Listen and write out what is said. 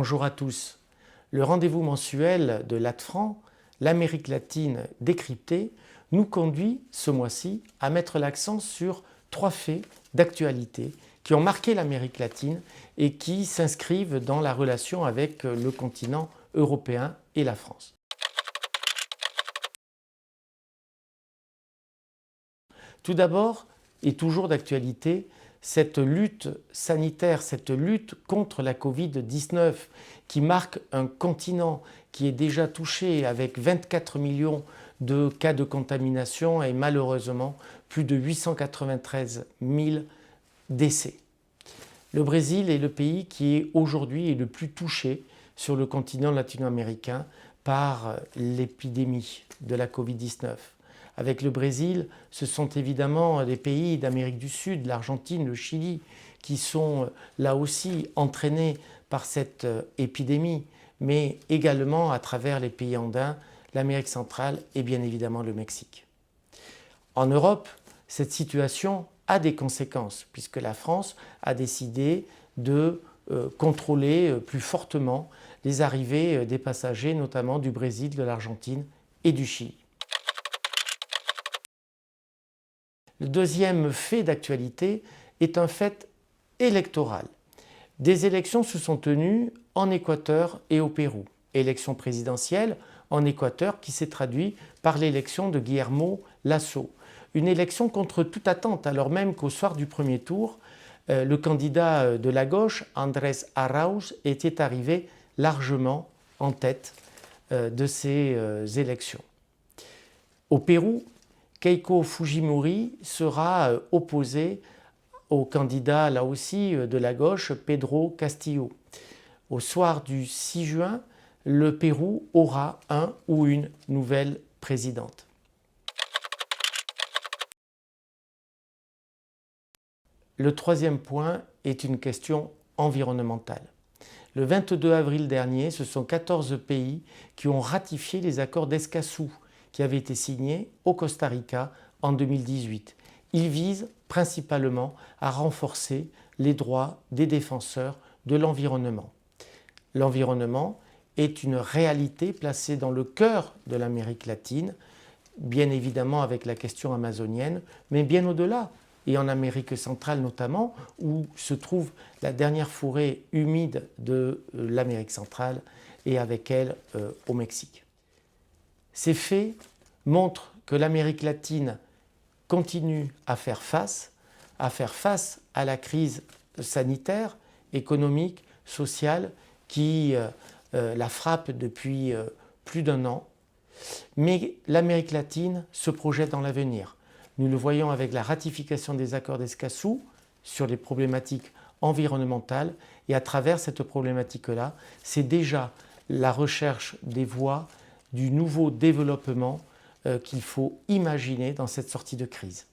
Bonjour à tous. Le rendez-vous mensuel de LATFRAN, l'Amérique latine décryptée, nous conduit ce mois-ci à mettre l'accent sur 3 faits d'actualité qui ont marqué l'Amérique latine et qui s'inscrivent dans la relation avec le continent européen et la France. Tout d'abord, et toujours d'actualité, cette lutte sanitaire, cette lutte contre la Covid-19 qui marque un continent qui est déjà touché avec 24 millions de cas de contamination et malheureusement plus de 893 000 décès. Le Brésil est le pays qui est aujourd'hui le plus touché sur le continent latino-américain par l'épidémie de la Covid-19. Avec le Brésil, ce sont évidemment des pays d'Amérique du Sud, l'Argentine, le Chili, qui sont là aussi entraînés par cette épidémie, mais également à travers les pays andins, l'Amérique centrale et bien évidemment le Mexique. En Europe, cette situation a des conséquences, puisque la France a décidé de contrôler plus fortement les arrivées des passagers, notamment du Brésil, de l'Argentine et du Chili. Le deuxième fait d'actualité est un fait électoral. Des élections se sont tenues en Équateur et au Pérou. Élection présidentielle en Équateur qui s'est traduite par l'élection de Guillermo Lasso. Une élection contre toute attente, alors même qu'au soir du premier tour, le candidat de la gauche, Andrés Arauz, était arrivé largement en tête de ces élections. Au Pérou, Keiko Fujimori sera opposé au candidat, là aussi, de la gauche, Pedro Castillo. Au soir du 6 juin, le Pérou aura un ou une nouvelle présidente. Le troisième point est une question environnementale. Le 22 avril dernier, ce sont 14 pays qui ont ratifié les accords d'Escazú, qui avaient été signés au Costa Rica en 2018. Ils visent principalement à renforcer les droits des défenseurs de l'environnement. L'environnement est une réalité placée dans le cœur de l'Amérique latine, bien évidemment avec la question amazonienne, mais bien au-delà, et en Amérique centrale notamment, où se trouve la dernière forêt humide de l'Amérique centrale et avec elle au Mexique. Ces faits montrent que l'Amérique latine continue à faire face à la crise sanitaire, économique, sociale qui la frappe depuis plus d'1 an. Mais l'Amérique latine se projette dans l'avenir. Nous le voyons avec la ratification des accords d'Escazú sur les problématiques environnementales et à travers cette problématique-là, c'est déjà la recherche des voies du nouveau développement qu'il faut imaginer dans cette sortie de crise.